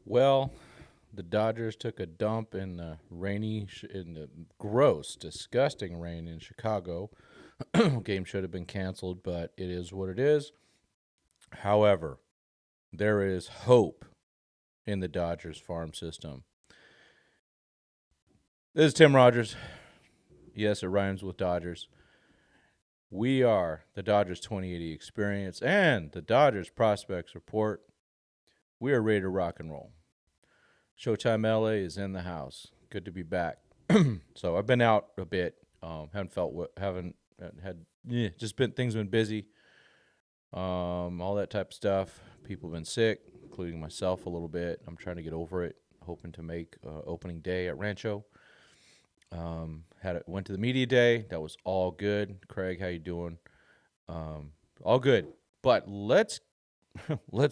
Well, the Dodgers took a dump in the in the gross, disgusting rain in Chicago. Game should have been canceled, but it is what it is. However, there is hope in the Dodgers farm system. This is Tim Rogers. Yes, it rhymes with Dodgers. We are the Dodgers 2080 Experience and the Dodgers Prospects Report. We are ready to rock and roll. Showtime LA is in the house. Good to be back. So I've been out a bit. Haven't had just been things been busy. All that type of stuff. People have been sick, including myself a little bit. I'm trying to get over it. Hoping to make opening day at Rancho. Went to the media day. That was all good. Craig, how you doing? All good. But let's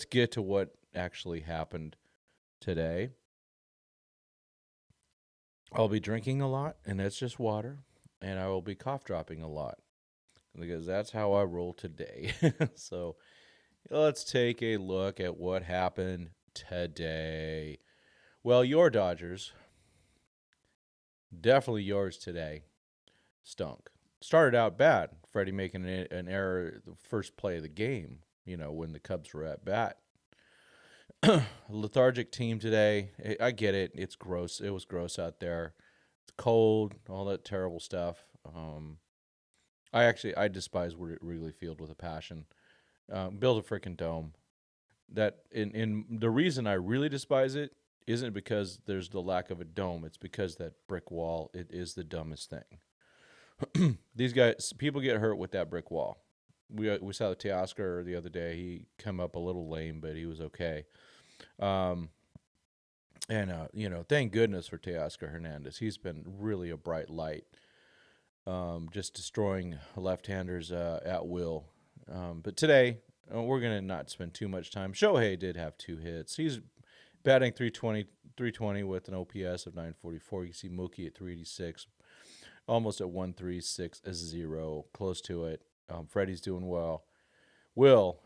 get to what actually happened today. I'll be drinking a lot, and that's just water, and I will be cough dropping a lot because that's how I roll today. So let's take a look at what happened today. Well, your Dodgers, definitely yours today, stunk. Started out bad. Freddie making an error the first play of the game, when the Cubs were at bat. Lethargic team today. I get it. It's gross. It was gross out there. It's cold, all that terrible stuff. I despise Wrigley Field with a passion. Build a freaking dome. That in the reason I really despise it isn't because there's the lack of a dome. It's because that brick wall. It is the dumbest thing. People get hurt with that brick wall. We saw Teoscar the other day. He come up a little lame, but he was okay. Thank goodness for Teoscar Hernandez. He's been really a bright light, just destroying left-handers at will. But today, we're going to not spend too much time. Shohei did have 2 hits. He's batting 320 with an OPS of 944. You see Mookie at 386, almost at 136.0, close to it. Freddie's doing well. Will,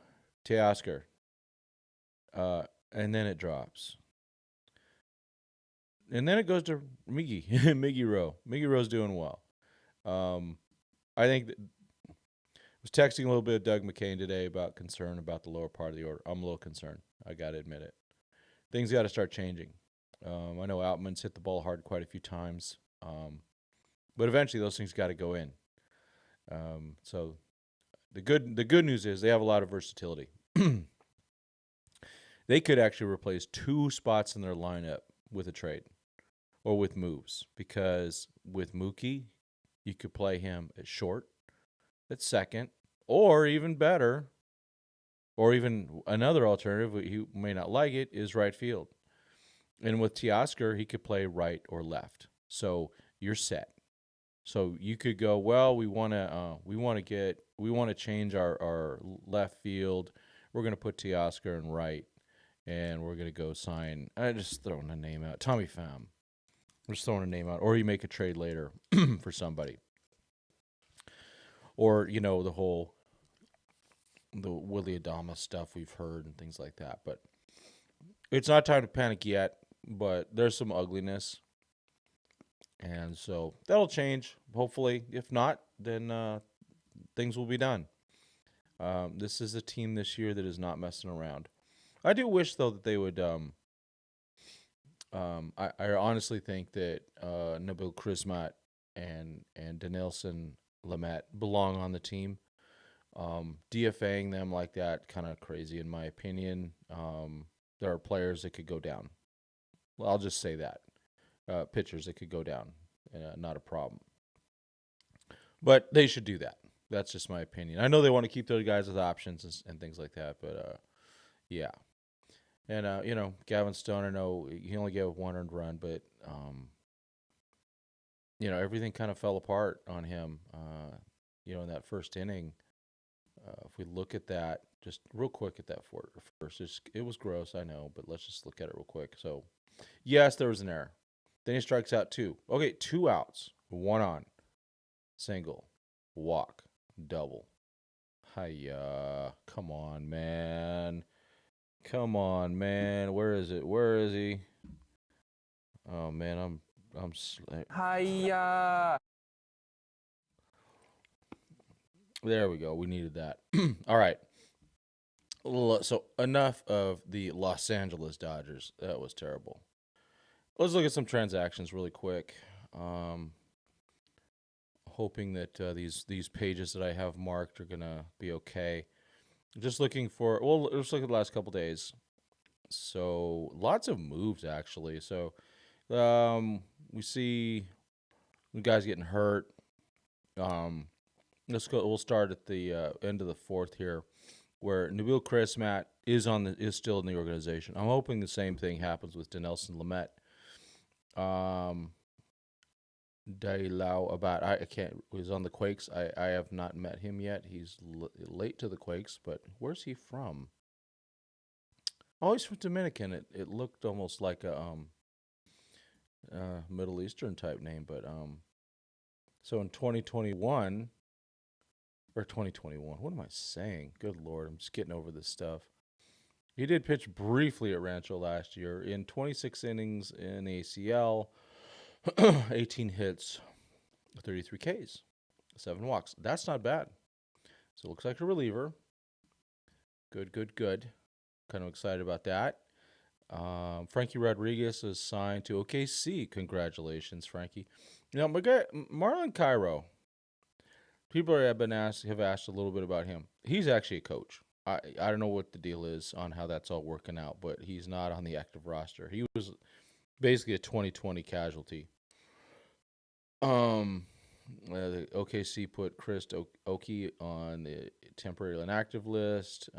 Teoscar, and then it drops. And then it goes to Miggy, Miggy Rowe. Miggy Rowe's doing well. I think I was texting a little bit of Doug McCain today about concern about the lower part of the order. I'm a little concerned. I got to admit it. Things got to start changing. I know Outman's hit the ball hard quite a few times, but eventually those things got to go in. So the good news is they have a lot of versatility. They could actually replace 2 spots in their lineup with a trade or with moves, because with Mookie, you could play him at short, at second, or even better, or even another alternative, he may not like it, is right field. And with Teoscar, he could play right or left. So you're set. So you could go, well, we want to change our left field. We're going to put Teoscar in right, and we're going to go sign. I just throwing a name out, Tommy Pham. I'm just throwing a name out, or you make a trade later for somebody, or the Willie Adames stuff we've heard and things like that. But it's not time to panic yet. But there's some ugliness, and so that'll change, hopefully. If not, then things will be done. This is a team this year that is not messing around. I do wish, though, that they would. I honestly think that Nabil Crismat and Denilson Lamet belong on the team. DFAing them like that, kind of crazy in my opinion. There are players that could go down. Well, I'll just say that. Pitchers that could go down, not a problem. But they should do that. That's just my opinion. I know they want to keep those guys with options and things like that, but yeah. And Gavin Stone, I know he only gave 1 earned run, but everything kind of fell apart on him. In that first inning. If we look at that, just real quick at that first, it was gross, I know, but let's just look at it real quick. So, yes, there was an error. Then he strikes out 2. Okay, 2 outs, 1 on, single, walk, double. Hiya, come on, man. Come on, man. Where is it? Where is he? Oh man, Hiya. there we go. We needed that. All right. So enough of the Los Angeles Dodgers. That was terrible. Let's look at some transactions really quick. Um, Hoping that these pages that I have marked are gonna be okay. Just looking for. Well, let's look at the last couple days. So lots of moves actually. So we see guys getting hurt. Um, let's go. We'll start at the end of the fourth here, where Nabil Chrismat is still in the organization. I'm hoping the same thing happens with Dinelson Lamet. Dailau about I can't was on the Quakes. I have not met him yet. He's late to the Quakes, but where's he from? Oh, he's from Dominican. It looked almost like a Middle Eastern type name, but so in 2021 or 2021, what am I saying? Good Lord, I'm just getting over this stuff. He did pitch briefly at Rancho last year in 26 innings in ACL, 18 hits, 33 Ks, 7 walks. That's not bad. So it looks like a reliever. Good, good, good. Kind of excited about that. Frankie Rodriguez is signed to OKC. Congratulations, Frankie. Now, my guy Marlon Cairo. People have asked a little bit about him. He's actually a coach. I don't know what the deal is on how that's all working out, but he's not on the active roster. He was basically a 2020 casualty. The OKC put Chris Oki on the temporary inactive list.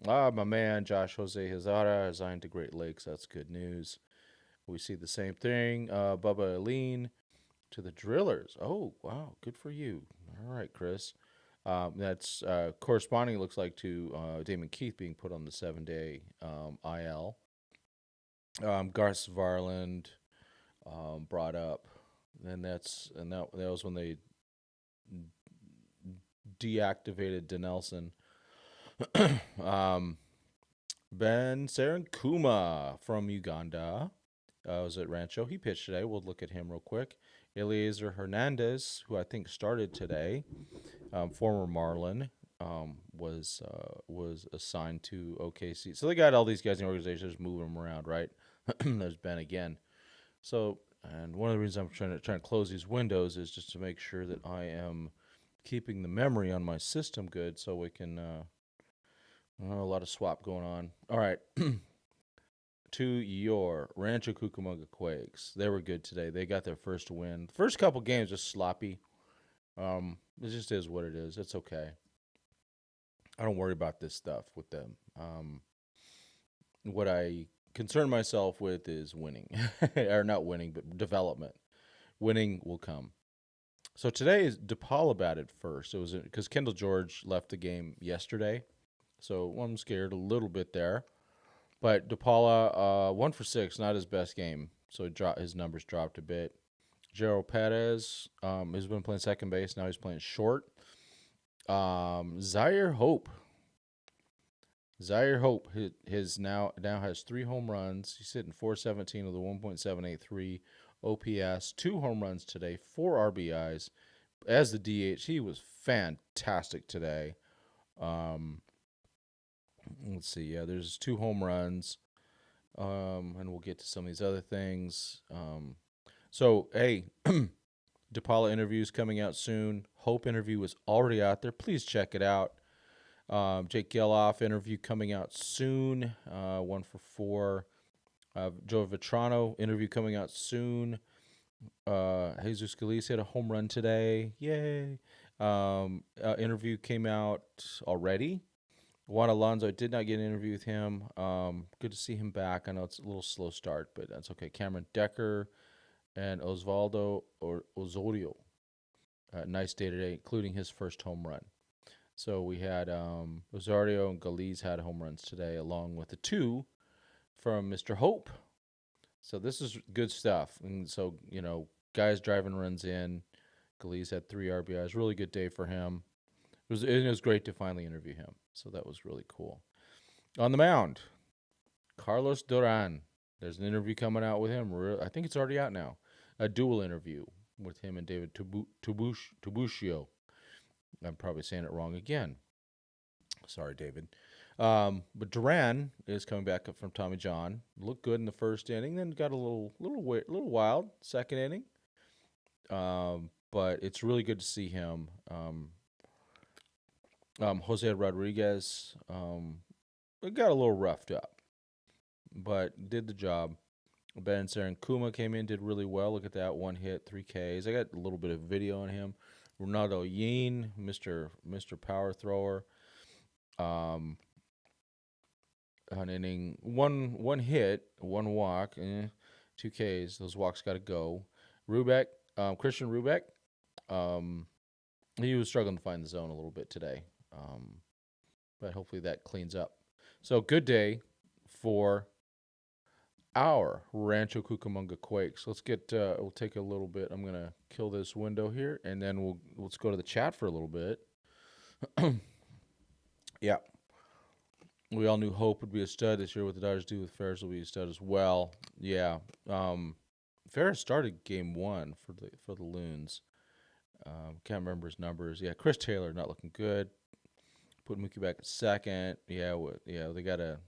My man Josh Jose Hazara resigned to Great Lakes. That's good news. We see the same thing. Bubba Aline to the Drillers. Oh wow, good for you. All right, Chris. That's corresponding. It looks like to Damon Keith being put on the 7-day IL. Garth Varland brought up. And that was when they deactivated Denelson. Ben Sarankuma from Uganda was at Rancho. He pitched today. We'll look at him real quick. Eliezer Hernandez, who I think started today, former Marlin, was assigned to OKC. So they got all these guys in the organization, just moving them around, right? There's Ben again. So, and one of the reasons I'm trying to close these windows is just to make sure that I am keeping the memory on my system good, so we can. A lot of swap going on. All right. To your Rancho Cucamonga Quakes. They were good today. They got their first win. First couple games just sloppy. It just is what it is. It's okay. I don't worry about this stuff with them. What I concern myself with is winning, or not winning, but development. Winning will come. So today is DePaula batted first. It was because Kendall George left the game yesterday, so I'm scared a little bit there. But DePaula, 1 for 6, not his best game, so his numbers dropped a bit. Gerald Perez has been playing second base. Now he's playing short. Zyhir Hope. Zyhir Hope his now has 3 home runs. He's hitting 417 with a 1.783 OPS. 2 home runs today, 4 RBIs. As the DH, he was fantastic today. Let's see. Yeah, there's 2 home runs. And we'll get to some of these other things. So, hey, DePaula interviews coming out soon. Hope interview is already out there. Please check it out. Jake Geloff interview coming out soon. 1 for 4. Joe Vitrano interview coming out soon. Jesus Scalise had a home run today. Yay. Interview came out already. Juan Alonso, did not get an interview with him. Good to see him back. I know it's a little slow start, but that's okay. Cameron Decker and Osvaldo Osorio. Nice day today, including his first home run. So we had Osorio and Galiz had home runs today, along with the 2 from Mr. Hope. So this is good stuff. And so, guys driving runs in. Galiz had 3 RBIs. Really good day for him. It was great to finally interview him. So that was really cool. On the mound, Carlos Duran. There's an interview coming out with him. I think it's already out now. A dual interview with him and David Tubushio. I'm probably saying it wrong again. Sorry, David. But Duran is coming back up from Tommy John. Looked good in the first inning, then got a little wild second inning. But it's really good to see him. Jose Rodriguez it got a little roughed up, but did the job. Ben Kuma came in, did really well. Look at that, 1 hit, 3 Ks. I got a little bit of video on him. Ronaldo Yin, Mr. Power Thrower. An inning, one hit, 1 walk, 2 Ks. Those walks got to go. Rubeck, Christian Rubeck, he was struggling to find the zone a little bit today, but hopefully that cleans up. So good day for our Rancho Cucamonga Quakes. Let's get. We'll take a little bit. I'm gonna kill this window here, and then let's go to the chat for a little bit. Yeah. We all knew Hope would be a stud this year. What the Dodgers do with Ferris will be a stud as well. Yeah. Ferris started game 1 for the Loons. Can't remember his numbers. Yeah, Chris Taylor not looking good. Put Mookie back at second. Yeah, they got to.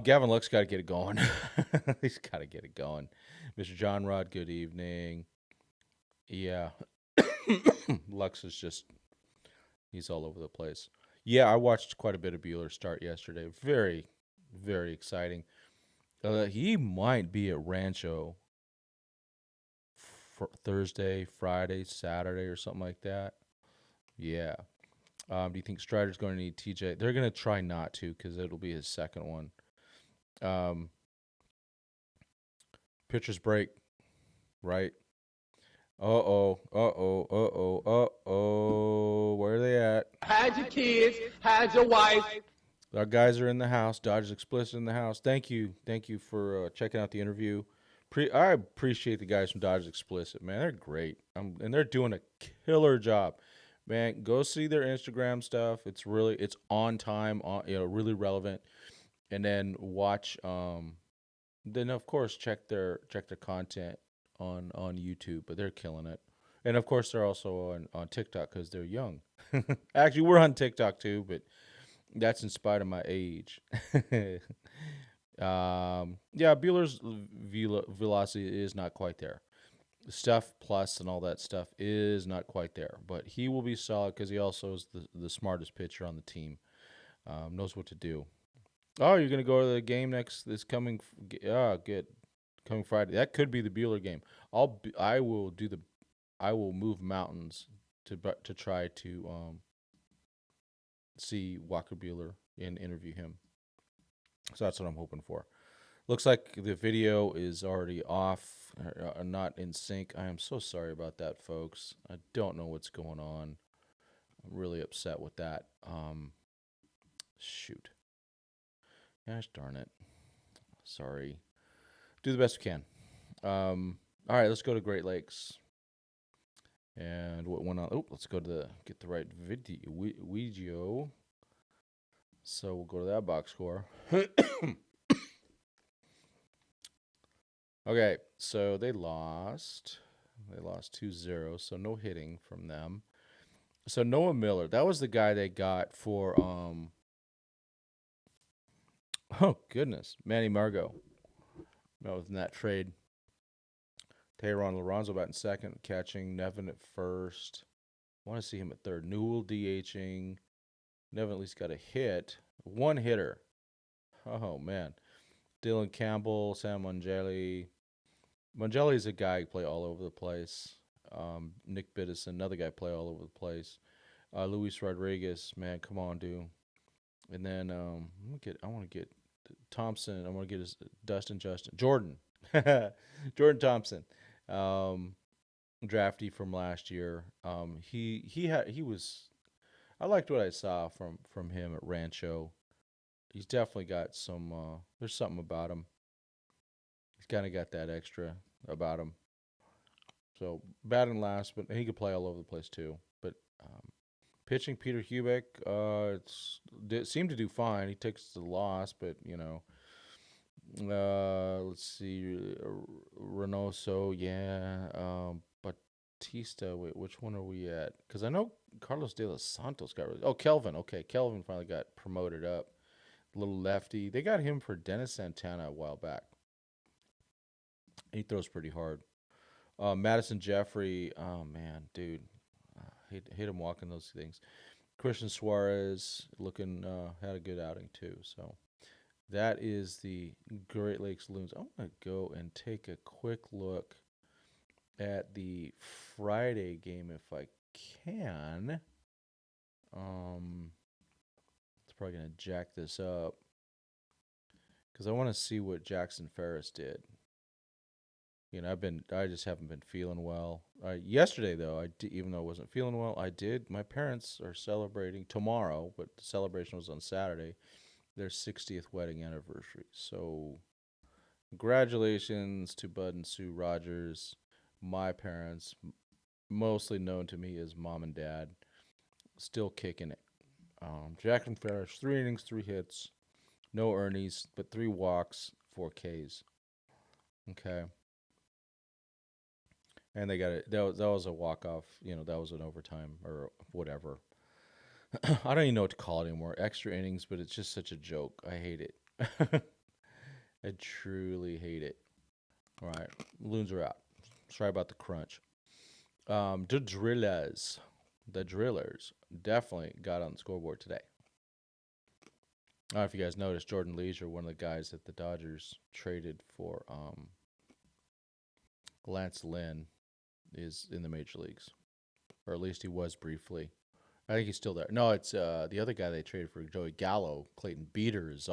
Gavin Lux got to get it going. He's got to get it going. Mr. John Rod, good evening. Yeah. Lux is just, he's all over the place. Yeah, I watched quite a bit of Buehler start yesterday. Very, very exciting. He might be at Rancho for Thursday, Friday, Saturday, or something like that. Yeah. Do you think Strider's going to need TJ? They're going to try not to because it'll be his second one. Pitcher's break, right? Uh-oh. Where are they at? Hide your kids, hide your wife. Our guys are in the house. Dodgers Explicit in the house. Thank you for checking out the interview. I appreciate the guys from Dodgers Explicit, man. They're great, and they're doing a killer job, man. Go see their Instagram stuff. It's on time, really relevant. And then watch. Then of course check their content on YouTube, but they're killing it. And of course they're also on TikTok because they're young. Actually, we're on TikTok too, but that's in spite of my age. Yeah, Buehler's velocity is not quite there. Stuff plus and all that stuff is not quite there, but he will be solid because he also is the smartest pitcher on the team. Knows what to do. Oh, you're gonna go to the game this coming? Good, coming Friday. That could be the Buehler game. I will move mountains to try to see Walker Buehler and interview him. So that's what I'm hoping for. Looks like the video is already off, not in sync. I am so sorry about that, folks. I don't know what's going on. I'm really upset with that. Shoot. Gosh darn it. Sorry. Do the best we can. All right, let's go to Great Lakes. And what went on? Oh, let's go to get the right video. So we'll go to that box score. Okay, so they lost. They lost 2-0, so no hitting from them. So Noah Miller, that was the guy they got for oh goodness, Manny Margot. That was in that trade. Tayron Lorenzo batting second, catching. Nevin at first. I want to see him at third. Newell DHing. Nevin at least got a hit. One hitter. Oh man. Dylan Campbell, Sam Mangeli. Mangeli's a guy who play all over the place. Nick Biddison, another guy play all over the place. Luis Rodriguez, man, come on, dude. And then I want to get Thompson. I want to get his Jordan Thompson, draftee from last year. He was. I liked what I saw from him at Rancho. He's definitely got some. There's something about him. He's kind of got that extra about him. So batting last, but he could play all over the place too. But Pitching Peter Hubeck, seemed to do fine. He takes the loss, but let's see, Reynoso, yeah. Batista, wait, which one are we at? Because I know Carlos de los Santos got. Kelvin. Okay, Kelvin finally got promoted up. Little lefty. They got him for Dennis Santana a while back. He throws pretty hard. Madison Jeffrey. Oh man, dude, hate him walking those things. Christian Suarez looking had a good outing too. So that is the Great Lakes Loons. I'm gonna go and take a quick look at the Friday game if I can. It's probably gonna jack this up because I want to see what Jackson Ferris did. I just haven't been feeling well. Yesterday though, even though I wasn't feeling well, I did. My parents are celebrating tomorrow, but the celebration was on Saturday. Their 60th wedding anniversary. So, congratulations to Bud and Sue Rogers, my parents, mostly known to me as mom and dad, still kicking it. Jackson Ferris, 3 innings, 3 hits, no earnies, but 3 walks, 4 Ks. Okay. And they got it. That was a walk-off. That was an overtime or whatever. I don't even know what to call it anymore. Extra innings, but it's just such a joke. I hate it. I truly hate it. All right. Loons are out. Sorry about the crunch. The Drillers definitely got on the scoreboard today. I don't know if you guys noticed, Jordan Leisure, one of the guys that the Dodgers traded for Lance Lynn, is in the major leagues, or at least he was briefly. I think he's still there. No, it's the other guy they traded for, Joey Gallo. Clayton Beater has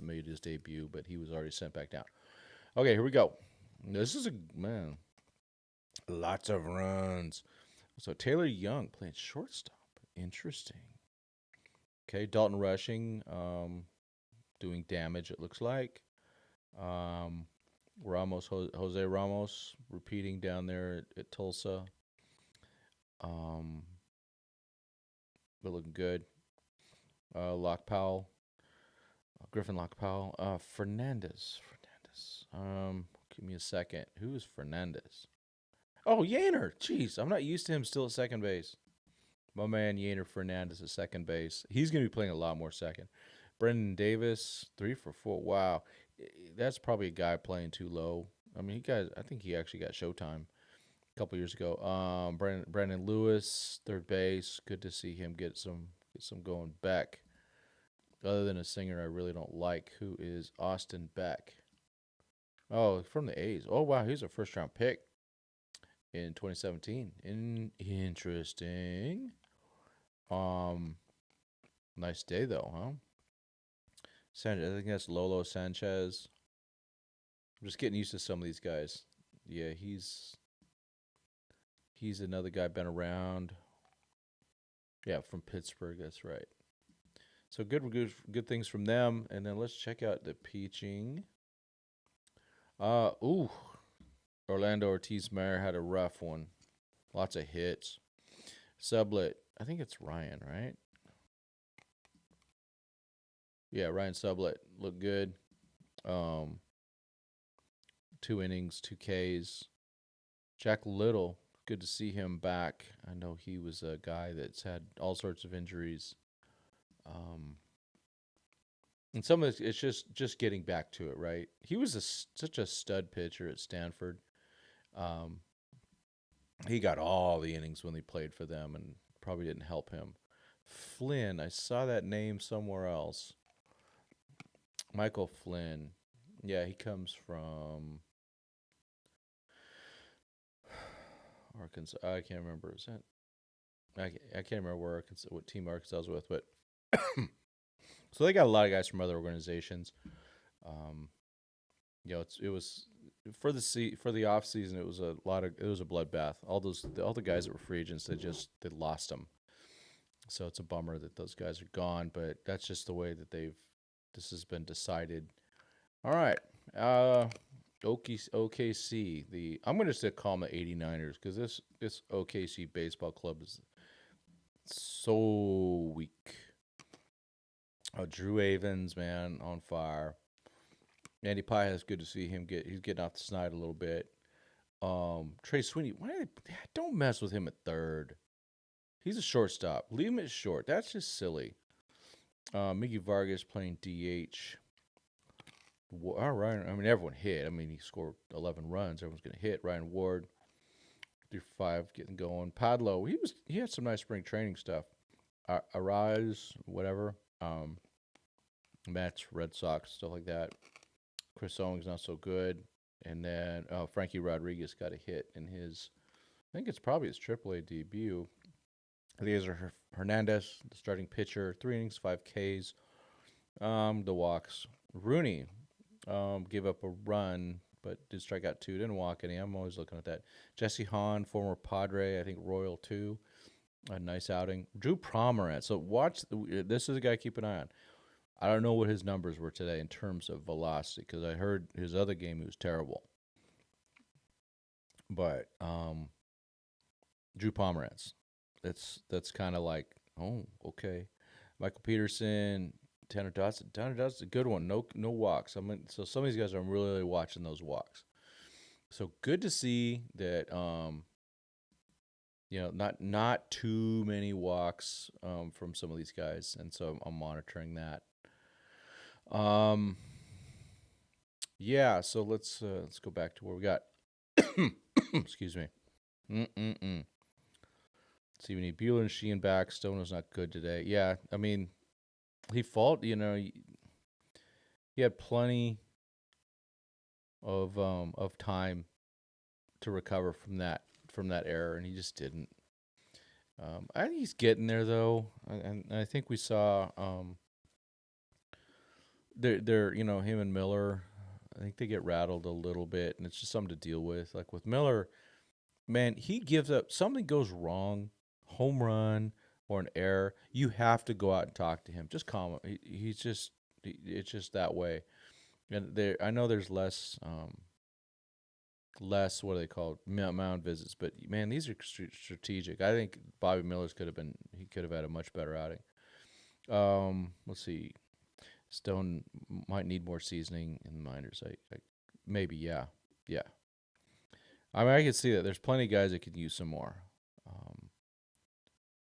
made his debut, but he was already sent back down. Okay, here we go. This is lots of runs. So Taylor Young playing shortstop. Interesting. Okay, Dalton Rushing, doing damage. It looks like. Jose Ramos, repeating down there at Tulsa. But looking good. Locke Powell, Griffin Locke Powell, Fernandez. Give me a second. Who is Fernandez? Oh, Yainer. Jeez, I'm not used to him still at second base. My man Yainer Fernandez at second base. He's going to be playing a lot more second. Brendan Davis, 3 for 4. Wow. That's probably a guy playing too low. I mean, I think he actually got Showtime a couple years ago. Brandon Lewis, third base. Good to see him get some going. Beck, other than a singer I really don't like, who is Austin Beck. Oh, from the A's. Oh, wow, he's a first-round pick in 2017. Interesting. Nice day, though, huh? Sanchez, I think that's Lolo Sanchez. I'm just getting used to some of these guys. Yeah, he's another guy been around. Yeah, from Pittsburgh. That's right. So good things from them. And then let's check out the pitching. Orlando Ortiz-Meyer had a rough one. Lots of hits. Sublett, I think it's Ryan, right? Yeah, Ryan Sublett looked good. 2 innings, 2 Ks. Jack Little, good to see him back. I know he was a guy that's had all sorts of injuries. And some of it's just getting back to it, right? He was such a stud pitcher at Stanford. He got all the innings when he played for them and probably didn't help him. Flynn, I saw that name somewhere else. Michael Flynn. Yeah, he comes from Arkansas. I can't remember. Is that? I can't remember what team Arkansas was with, but so they got a lot of guys from other organizations. It was for the off season. It was a bloodbath. All the guys that were free agents, they lost them. So it's a bummer that those guys are gone, but that's just the way that this has been decided. All right. OKC. I'm going to call them the 89ers because this OKC baseball club So weak. Drew Avens, man, on fire. Andy Pye has good to see him he's getting off the snide a little bit. Trey Sweeney, don't mess with him at third. He's a shortstop. Leave him at short. That's just silly. Miggy Vargas playing DH. All right. I mean, everyone hit. I mean, he scored 11 runs. Everyone's going to hit. Ryan Ward, 3-5, getting going. Padlo, he had some nice spring training stuff. Arise, whatever. Mets, Red Sox, stuff like that. Chris Owings not so good. And then Frankie Rodriguez got a hit in his, I think it's probably his AAA debut. These are Hernandez, the starting pitcher, 3 innings, 5 Ks. The walks. Rooney gave up a run, but did strike out 2. Didn't walk any. I'm always looking at that. Jesse Hahn, former Padre, I think Royal too. A nice outing. Drew Pomeranz. So this is a guy to keep an eye on. I don't know what his numbers were today in terms of velocity because I heard his other game he was terrible. But Drew Pomeranz. That's kind of like, oh, okay. Michael Peterson, Tanner Dodson. Tanner Dodson's a good one. No walks. So some of these guys I'm really watching those walks. So good to see that. Not too many walks from some of these guys, and so I'm monitoring that. Yeah. So let's go back to where we got. Excuse me. See, we need Bueller and Sheehan back. Stone was not good today. Yeah, I mean, he had plenty of time to recover from that error, and he just didn't. I think he's getting there though, and I think we saw they're him and Miller. I think they get rattled a little bit, and it's just something to deal with. Like with Miller, man, he gives up. Something goes wrong, home run or an error. You have to go out and talk to him. Just calm him. It's just that way. And I know there's less what are they called, mound visits, but man, these are strategic. I think Bobby Miller's could have had a much better outing. Let's see. Stone might need more seasoning in the minors. Maybe, yeah. I mean, I can see that. There's plenty of guys that could use some more.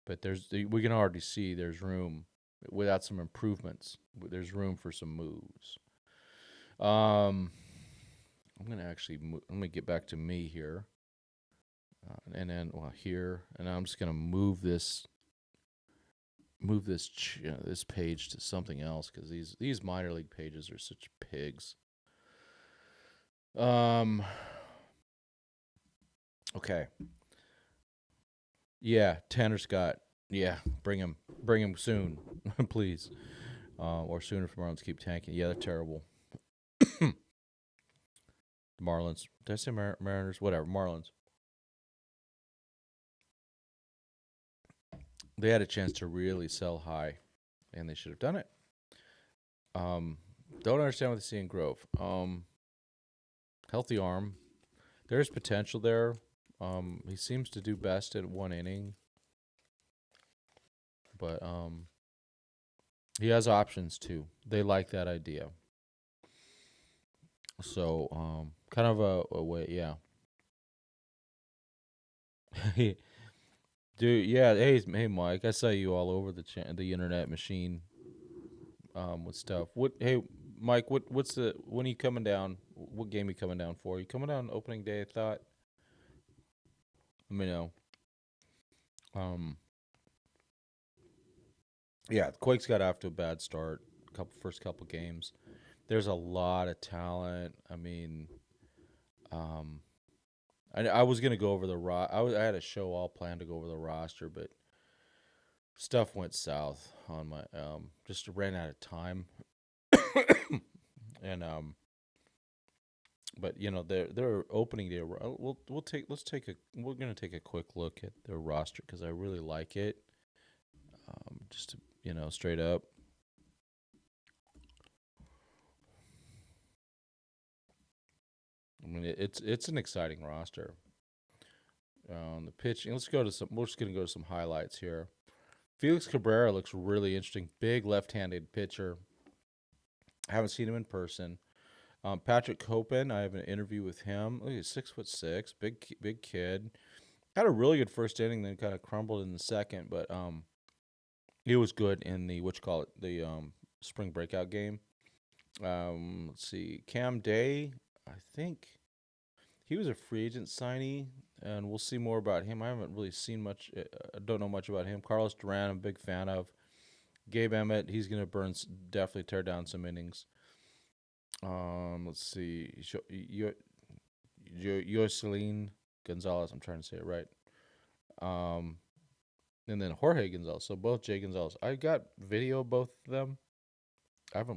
But we can already see there's room without some improvements. There's room for some moves. I'm gonna get back to me here, and then here, and I'm just gonna move this page to something else because these minor league pages are such pigs. Okay. Yeah, Tanner Scott. Yeah, bring him soon, please. Or sooner if Marlins keep tanking. Yeah, they're terrible. Marlins. Did I say Mariners? Whatever, Marlins. They had a chance to really sell high, and they should have done it. Don't understand what they see in Grove. Healthy arm. There's potential there. He seems to do best at 1 inning. But he has options too. They like that idea. So kind of a way, yeah. Dude, yeah. Hey, Mike. I saw you all over the internet machine with stuff. Hey, Mike. When are you coming down? What game are you coming down for? Are you coming down opening day? I thought. Let me know. Yeah, the Quakes got off to a bad start. First couple games. There's a lot of talent. I mean, I was gonna go over I had a show all planned to go over the roster, but stuff went south on my just ran out of time. And but they're opening day. We're gonna take a quick look at their roster because I really like it. Just to, straight up. I mean, it's an exciting roster. The pitching. We're just gonna go to some highlights here. Felix Cabrera looks really interesting. Big left-handed pitcher. I haven't seen him in person. Patrick Copen, I have an interview with him. Look, he's 6'6", big kid. Had a really good first inning, then kind of crumbled in the second, but he was good in the the spring breakout game. Let's see, Cam Day, I think he was a free agent signee, and we'll see more about him. I haven't really seen much. I don't know much about him. Carlos Duran, I'm a big fan of. Gabe Emmett, he's gonna definitely tear down some innings. Let's see, Yoselin Gonzalez. I'm trying to say it right. And then Jorge Gonzalez. So both Jay Gonzalez. I got video of both of them. I've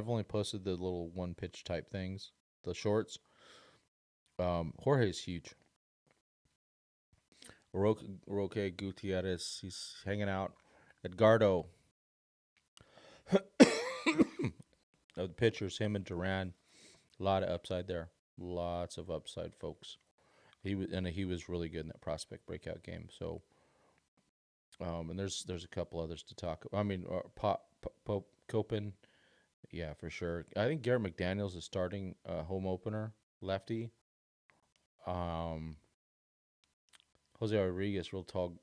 only posted the little one pitch type things, the shorts. Jorge's huge. Roque Gutierrez, he's hanging out. Edgardo. Of the pitchers, him and Duran. A lot of upside there. Lots of upside, folks. He was really good in that prospect breakout game. So, and there's a couple others to talk. I mean, Copen, yeah, for sure. I think Garrett McDaniel's is starting home opener, lefty. Jose Rodriguez, real tall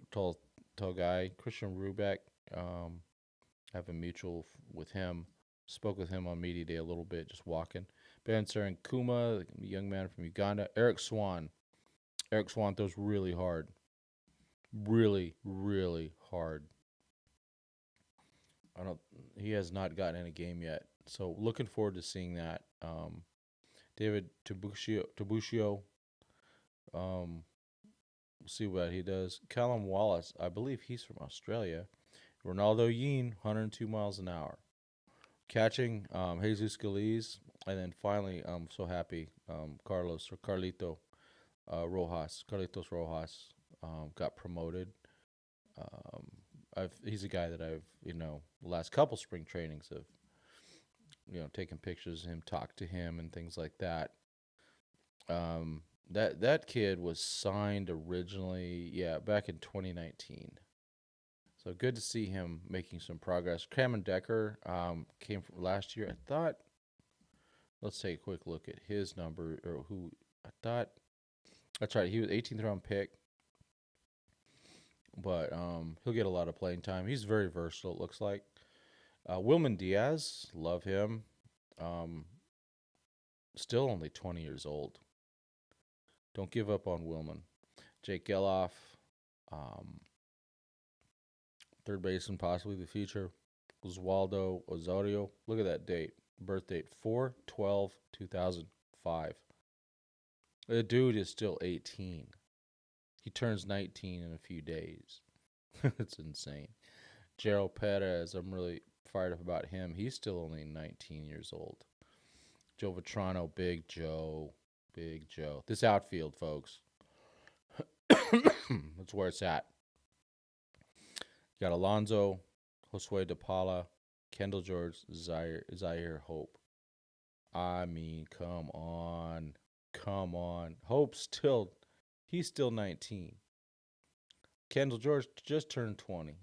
guy. Christian Rubeck, have a mutual with him. Spoke with him on media day a little bit, just walking. Ben Saran Kuma, the young man from Uganda. Eric Swan throws really hard. Really, really hard. He has not gotten in a game yet. So looking forward to seeing that. David Tabuccio, we'll see what he does. Callum Wallace, I believe he's from Australia. Ronaldo Yin, 102 miles an hour. Catching, Jesus Galiz. And then finally, I'm so happy, Carlitos Rojas got promoted. He's a guy that I've, the last couple spring trainings have, taken pictures of him, talked to him, and things like that. That kid was signed originally, back in 2019. So good to see him making some progress. Cameron Decker came from last year. I thought, let's take a quick look at his number, that's right, he was 18th round pick. But he'll get a lot of playing time. He's very versatile, it looks like. Wilman Diaz, love him. Still only 20 years old. Don't give up on Wilman. Jake Geloff, third baseman, possibly the future. Oswaldo Osorio. Look at that date. Birth date 4/12/2005. The dude is still 18. He turns 19 in a few days. It's insane. Gerald Perez, I'm really fired up about him. He's still only 19 years old. Joe Vitrano, Big Joe. This outfield, folks. That's where it's at. You got Alonso, Josue De Paula, Kendall George, Zyhir Hope. I mean, come on. He's still 19. Kendall George just turned 20.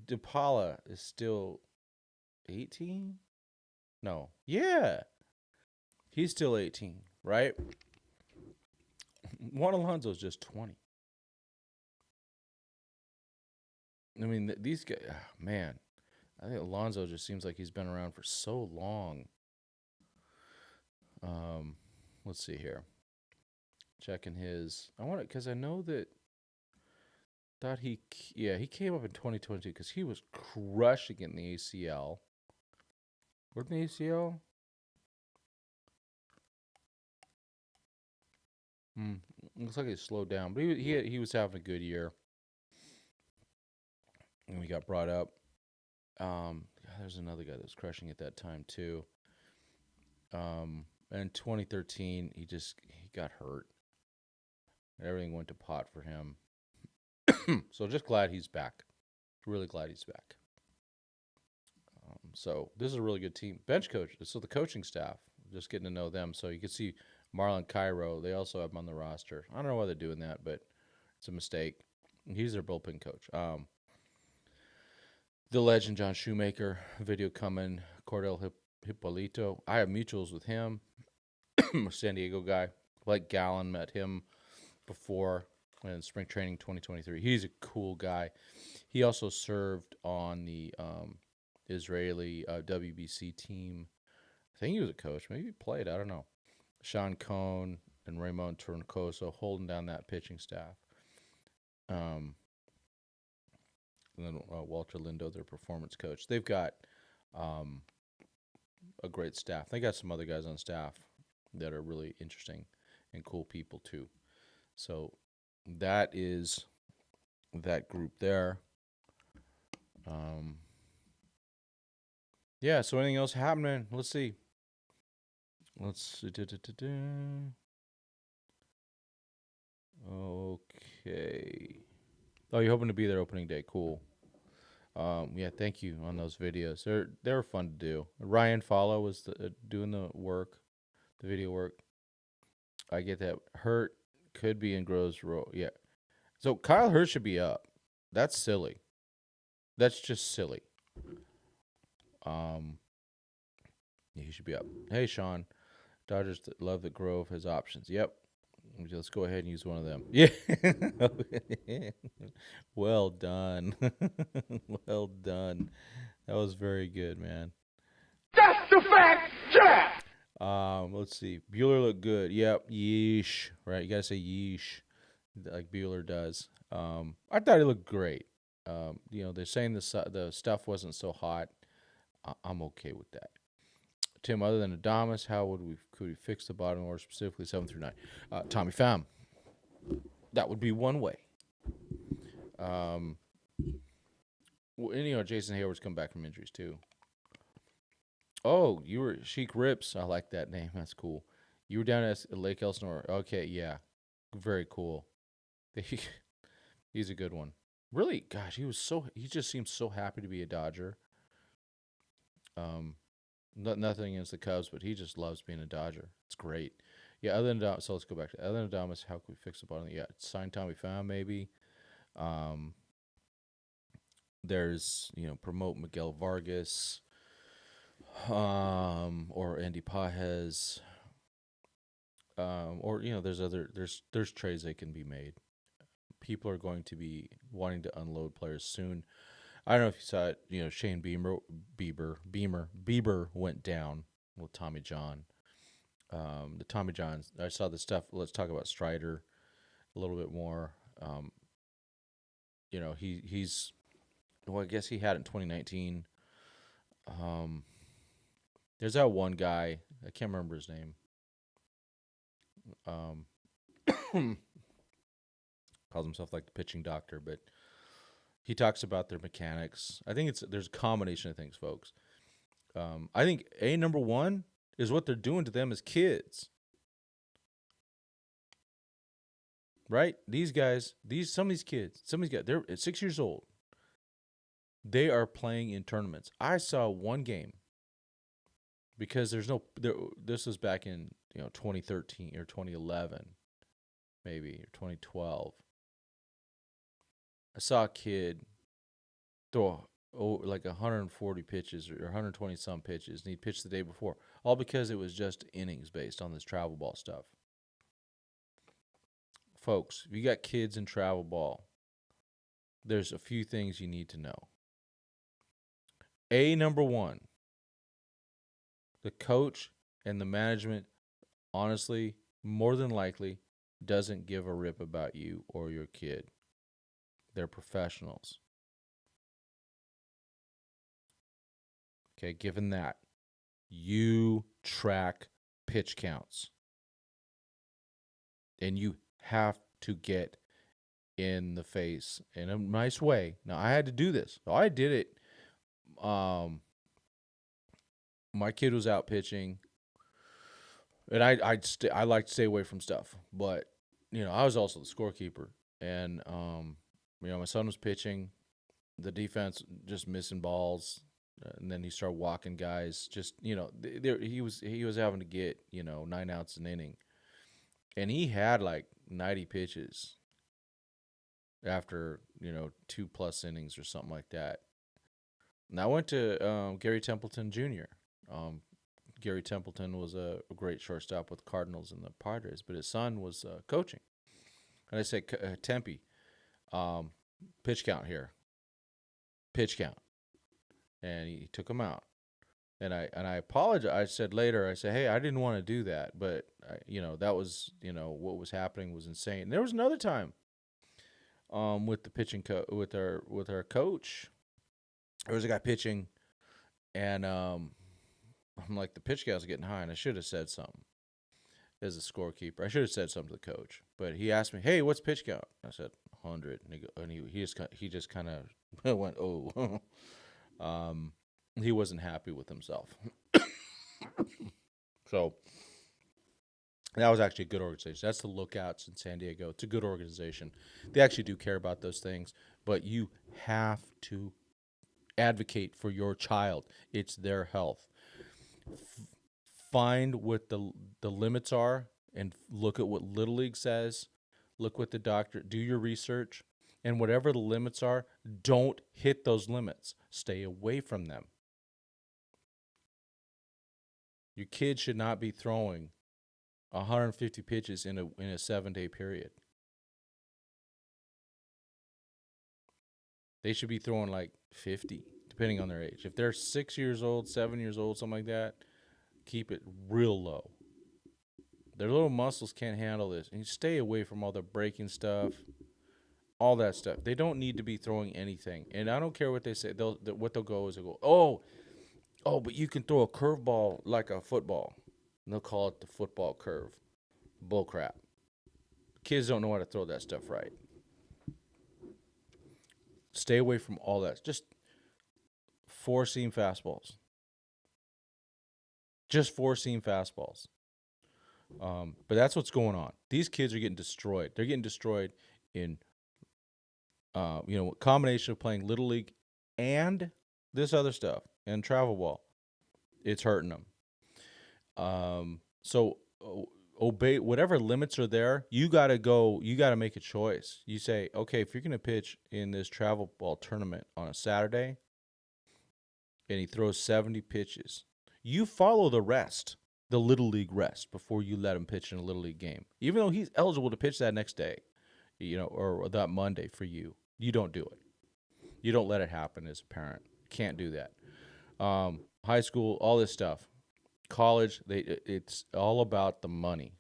De Paula is still 18? No. Yeah. He's still 18, right? Juan Alonso's just 20. I mean, these guys, man, I think Alonso just seems like he's been around for so long. Let's see here. Checking his, because I know that he came up in 2022 because he was crushing in the ACL. Where'd the ACL? Looks like he slowed down, but he was having a good year. And we got brought up. There's another guy that was crushing at that time too. In 2013, he got hurt. Everything went to pot for him. So just glad he's back. Really glad he's back. So this is a really good team. Bench coach. So the coaching staff, just getting to know them. So you can see Marlon Cairo. They also have him on the roster. I don't know why they're doing that, but it's a mistake. He's their bullpen coach. The legend John Shoemaker video coming. Cordell Hippolito. I have mutuals with him. San Diego guy. Blake Gallen, met him before in spring training 2023. He's a cool guy. He also served on the Israeli WBC team. I think he was a coach. Maybe he played. I don't know. Sean Cohn and Raymond Troncoso holding down that pitching staff. And then Walter Lindo, their performance coach. They've got a great staff. They got some other guys on staff that are really interesting and cool people too. So that is that group there. Yeah, so anything else happening? Let's see. Okay. Oh, you're hoping to be there opening day. Cool. Yeah, thank you on those videos. They were fun to do. Ryan Follow was doing the work, the video work. I get that. Hurt could be in Groves Row. Yeah. So Kyle Hurt should be up. That's silly. That's just silly. Yeah, he should be up. Hey, Sean. Dodgers love that Grove has options. Yep. Let's go ahead and use one of them. Yeah. Well done. Well done. That was very good, man. That's the fact, yeah! Let's see. Bueller looked good. Yep. Yeesh. Right. You gotta say yeesh, like Bueller does. I thought he looked great. They're saying the stuff wasn't so hot. I'm okay with that. Tim, other than Adamas, how could we fix the bottom order, specifically 7 through 9? Tommy Pham. That would be one way. And, Jason Hayward's come back from injuries too. Oh, you were Sheik Rips. I like that name. That's cool. You were down at Lake Elsinore. Okay, yeah. Very cool. He's a good one. Really, gosh, he just seems so happy to be a Dodger. Nothing against the Cubs, but he just loves being a Dodger. It's great. Yeah, so let's go back to other than Adamas, how can we fix the bottom? Yeah, sign Tommy Pham maybe. There's promote Miguel Vargas, or Andy Pajes, or there's trades that can be made. People are going to be wanting to unload players soon. I don't know if you saw it. Shane Bieber went down with Tommy John. The Tommy Johns. I saw the stuff. Let's talk about Strider a little bit more. He's. Well, I guess he had it in 2019. There's that one guy. I can't remember his name. Calls himself like the pitching doctor, but he talks about their mechanics. I think there's a combination of things, folks. I think number one is what they're doing to them as kids. Right? These guys, some of these kids, they're 6 years old. They are playing in tournaments. I saw one game because this was back in 2013 or 2011, maybe, or 2012. I saw a kid throw like 140 pitches or 120 some pitches, and he pitched the day before, all because it was just innings based on this travel ball stuff. Folks, if you got kids in travel ball, there's a few things you need to know. Number one, the coach and the management, honestly, more than likely, doesn't give a rip about you or your kid. They're professionals. Okay, given that, you track pitch counts. And you have to get in the face in a nice way. Now, I had to do this. I did it. My kid was out pitching, and I like to stay away from stuff. But I was also the scorekeeper, and my son was pitching, the defense just missing balls, and then he started walking guys. Just he was having to get 9 outs an inning, and he had like 90 pitches after 2+ innings or something like that. And I went to Gary Templeton Jr. Gary Templeton was a great shortstop with Cardinals and the Padres, but his son was coaching. And I said, Tempe, pitch count here, pitch count, and he took him out. And I apologized. I said later, I said, hey, I didn't want to do that, but that was what was happening was insane. And there was another time, with the pitching with our coach, there was a guy pitching, and I'm like, the pitch count's getting high, and I should have said something as a scorekeeper. I should have said something to the coach, but he asked me, hey, what's pitch count? I said 100, and he just kind of went, oh. He wasn't happy with himself. So that was actually a good organization. That's the Lookouts in San Diego. It's a good organization. They actually do care about those things, but you have to advocate for your child. It's their health. Find what the limits are and look at what Little League says. Look what the doctor, do your research, and whatever the limits are, don't hit those limits. Stay away from them. Your kid should not be throwing 150 pitches in a 7-day period. They should be throwing like 50, depending on their age. If they're 6 years old, 7 years old, something like that, keep it real low. Their little muscles can't handle this. And you stay away from all the breaking stuff, all that stuff. They don't need to be throwing anything. And I don't care what they say. What they'll go is they'll go, oh, but you can throw a curveball like a football. And they'll call it the football curve. Bull crap. Kids don't know how to throw that stuff right. Stay away from all that. Just 4-seam fastballs. Just 4-seam fastballs. But that's what's going on. These kids are getting destroyed. They're getting destroyed in, combination of playing Little League and this other stuff and travel ball. It's hurting them. So obey whatever limits are there. You got to make a choice. You say, okay, if you're going to pitch in this travel ball tournament on a Saturday and he throws 70 pitches, you follow the rest, the Little League rest, before you let him pitch in a Little League game. Even though he's eligible to pitch that next day, or that Monday for you, you don't do it. You don't let it happen as a parent. Can't do that. High school, all this stuff. College, it's all about the money.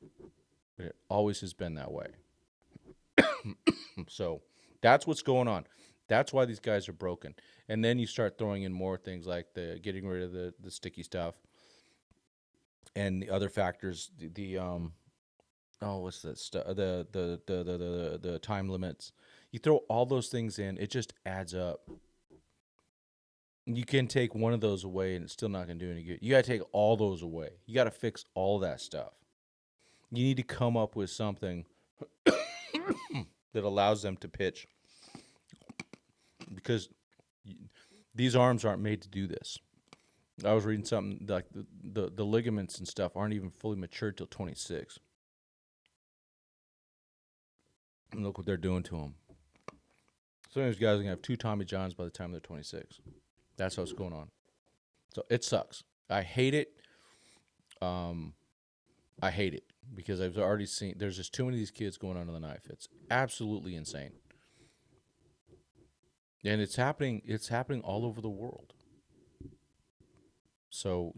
It always has been that way. So that's what's going on. That's why these guys are broken. And then you start throwing in more things like the getting rid of the sticky stuff and the other factors. What's that stuff? The time limits. You throw all those things in, it just adds up. You can take one of those away and it's still not going to do any good. You got to take all those away. You got to fix all that stuff. You need to come up with something that allows them to pitch, because these arms aren't made to do this. I was reading something like the ligaments and stuff aren't even fully matured till 26. And look what they're doing to them. Some of these guys are going to have 2 Tommy Johns by the time they're 26. That's what's going on. So it sucks. I hate it. I hate it because I've already seen there's just too many of these kids going under the knife. It's absolutely insane. And it's happening all over the world. So,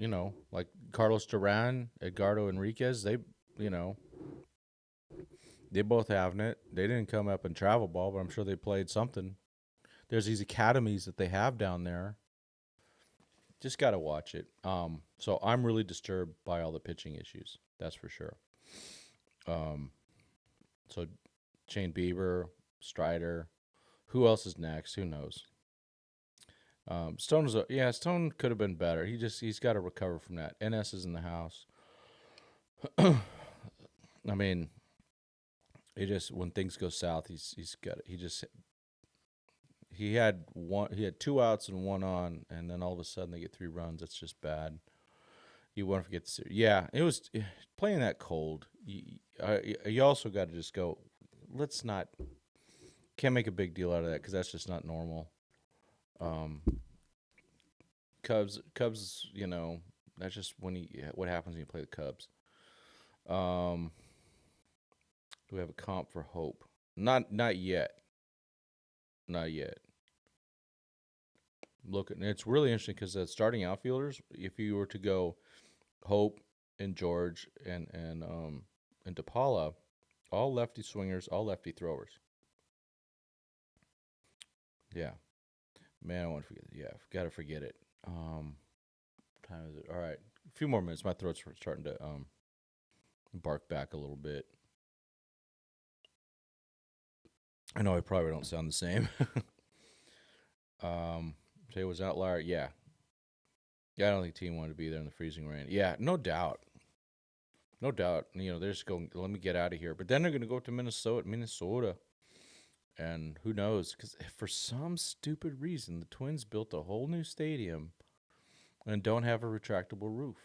like Carlos Duran, Edgardo Enriquez, they both having it. They didn't come up in travel ball, but I'm sure they played something. There's these academies that they have down there. Just got to watch it. So I'm really disturbed by all the pitching issues. That's for sure. So Shane Bieber, Strider, who else is next? Who knows? Stone could have been better. He's got to recover from that. NS is in the house. I mean, when things go south, he had 2 outs and 1 on, and then all of a sudden they get 3 runs. That's just bad. You want to forget the yeah. It was playing that cold. You also got to just go. Can't make a big deal out of that because that's just not normal. Cubs, that's just what happens when you play the Cubs. Do we have a comp for Hope? Not yet. Not yet. Look, and it's really interesting because the starting outfielders, if you were to go Hope and George and DePaula, all lefty swingers, all lefty throwers. Yeah. Man, I want to forget. Yeah, got to forget it. Time is it? All right. A few more minutes. My throat's starting to bark back a little bit. I know I probably don't sound the same. Say it was an outlier. Yeah. Yeah, I don't think team wanted to be there in the freezing rain. Yeah, no doubt. No doubt. They're just going, let me get out of here. But then they're going to go to Minnesota. And who knows? Because for some stupid reason, the Twins built a whole new stadium and don't have a retractable roof.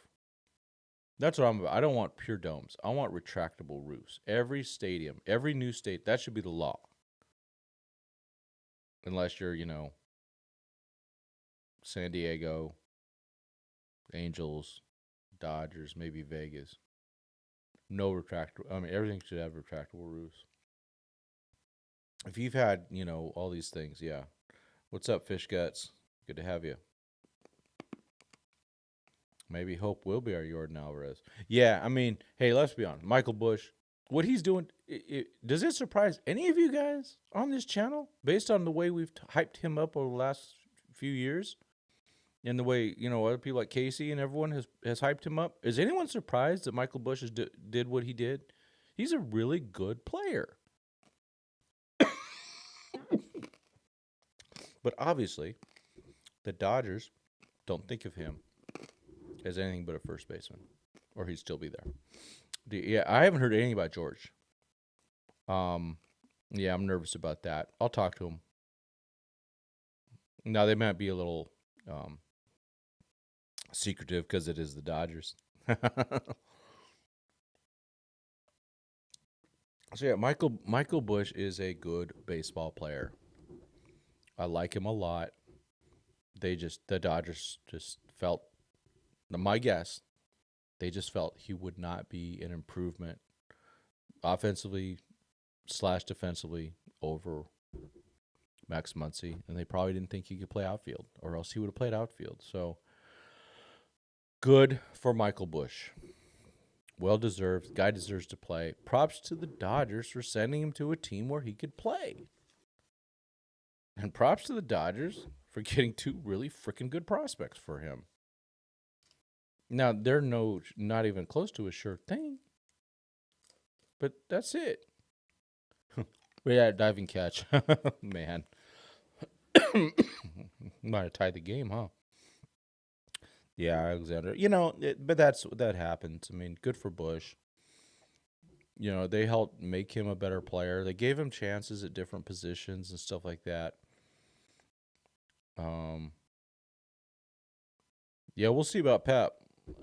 That's what I'm about. I don't want pure domes. I want retractable roofs. Every stadium, every new state, that should be the law. Unless you're, San Diego, Angels, Dodgers, maybe Vegas. No retractable. I mean, everything should have retractable roofs. If you've had, all these things, yeah. What's up, Fish Guts? Good to have you. Maybe Hope will be our Jordan Alvarez. Yeah, I mean, hey, let's be honest. Michael Busch, what he's doing, does it surprise any of you guys on this channel based on the way we've hyped him up over the last few years? And the way, other people like Casey and everyone has hyped him up? Is anyone surprised that Michael Busch did what he did? He's a really good player. But obviously, the Dodgers don't think of him as anything but a first baseman, or he'd still be there. Yeah, I haven't heard anything about George. Yeah, I'm nervous about that. I'll talk to him. Now, they might be a little secretive because it is the Dodgers. So yeah, Michael Busch is a good baseball player. I like him a lot. The Dodgers just felt, my guess, they just felt he would not be an improvement offensively / defensively over Max Muncy, and they probably didn't think he could play outfield, or else he would have played outfield. So good for Michael Busch. Well deserved. Guy deserves to play. Props to the Dodgers for sending him to a team where he could play. And props to the Dodgers for getting two really freaking good prospects for him. Now, they're not even close to a sure thing. But that's it. Yeah, diving catch. Man. Might have tied the game, huh? Yeah, Alexander. But that happens. I mean, good for Busch. They helped make him a better player. They gave him chances at different positions and stuff like that. Yeah, we'll see about Pep.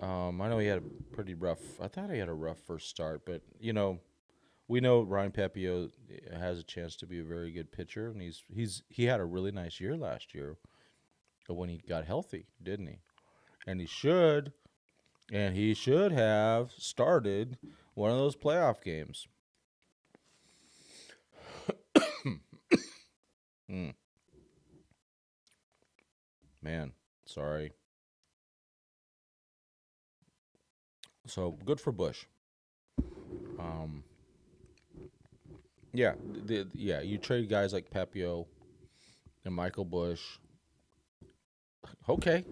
I know he had a pretty rough. I thought he had a rough first start, but we know Ryan Pepio has a chance to be a very good pitcher, and he had a really nice year last year when he got healthy, didn't he? And he should have started one of those playoff games. Man, sorry. So good for Busch. Yeah, you trade guys like Pepio and Michael Busch. Okay.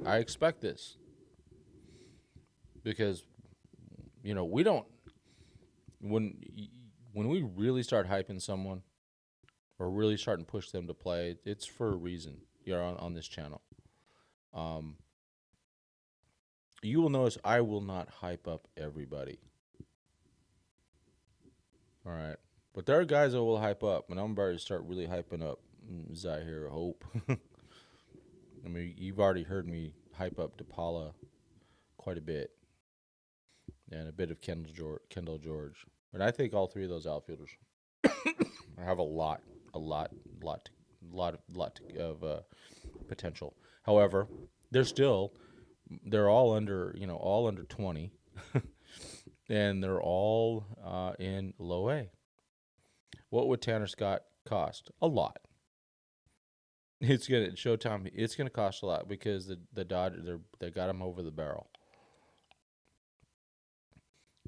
I expect this. Because, we don't, when we really start hyping someone or really starting to push them to play, it's for a reason. You're on this channel. You will notice I will not hype up everybody. All right. But there are guys that will hype up, and I'm about to start really hyping up Zyhir Hope. I mean, you've already heard me hype up DePaula quite a bit, and a bit of Kendall George. But I think all three of those outfielders have a lot of potential. However, they're all under 20, and they're all in low A. What would Tanner Scott cost? A lot. It's gonna Showtime. It's gonna cost a lot because the Dodgers they got him over the barrel.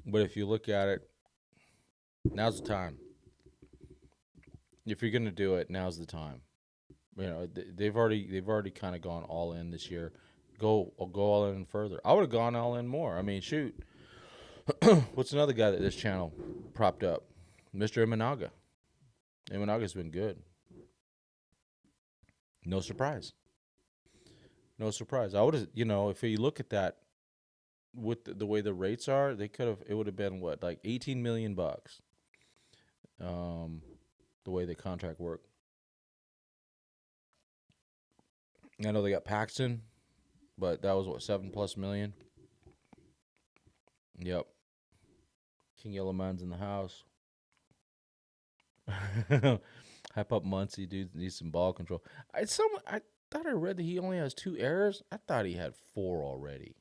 But if you look at it, now's the time. If you're gonna do it, now's the time. They've already kind of gone all in this year. Go all in further. I would have gone all in more. I mean, shoot. What's another guy that this channel propped up? Mr. Imanaga. Imanaga's been good. No surprise. No surprise. I would have, if you look at that with the way the rates are, it would have been what, like $18 million. The way the contract worked. I know they got Paxton, but that was what, $7+ million. Yep. King Yellowman's in the house. Hype up Muncie, dude needs some ball control. I thought I read that he only has 2 errors. I thought he had 4 already.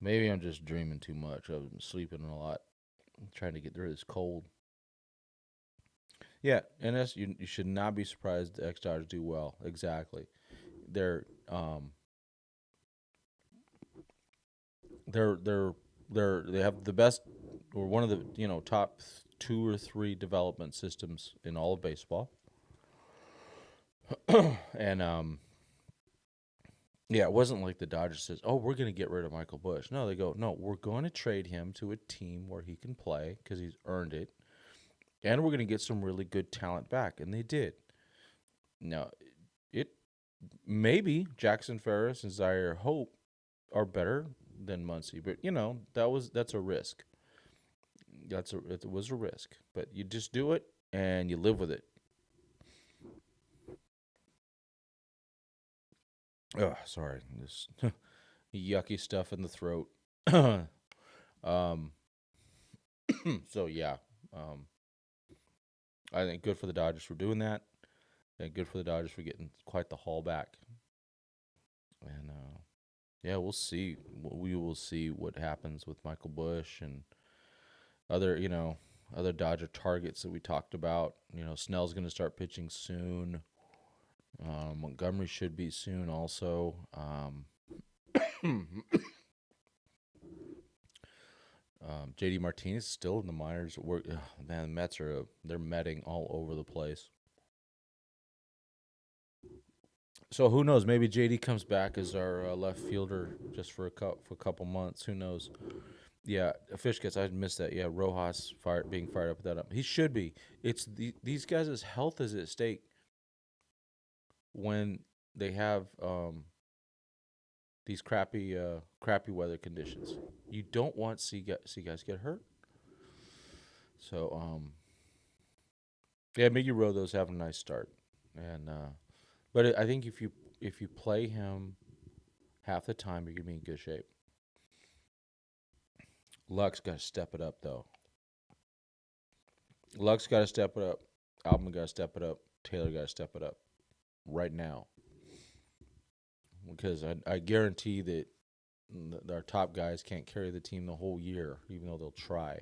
Maybe I'm just dreaming too much. I've been sleeping a lot. I'm trying to get rid of this cold. Yeah, and you should not be surprised the X-Dodgers do well. Exactly. They have the best, or one of the top 2 or 3 development systems in all of baseball. And it wasn't like the Dodgers says, "Oh, we're going to get rid of Michael Busch." No, they go, "No, we're going to trade him to a team where he can play because he's earned it, and we're going to get some really good talent back." And they did. Now, maybe Jackson Ferris and Zyhir Hope are better than Muncie, but that's a risk. It was a risk, but you just do it and you live with it. Oh, sorry, this yucky stuff in the throat. So yeah, I think good for the Dodgers for doing that, and good for the Dodgers for getting quite the haul back. And we'll see. We will see what happens with Michael Busch and other Dodger targets that we talked about. Snell's going to start pitching soon. Montgomery should be soon also. JD Martinez is still in the minors. Man, the Mets they're metting all over the place. So who knows? Maybe JD comes back as our left fielder just for a couple months. Who knows? Yeah, Fishkets, I missed that. Yeah, Rojas being fired up with that up. He should be. It's these guys' health is at stake when they have these crappy weather conditions. You don't want to see guys get hurt. So Miggy Rodo's having a nice start, and but I think if you play him half the time, you're gonna be in good shape. Luck's got to step it up, though. Luck's got to step it up. Album got to step it up. Taylor got to step it up right now. Because I guarantee that our top guys can't carry the team the whole year, even though they'll try.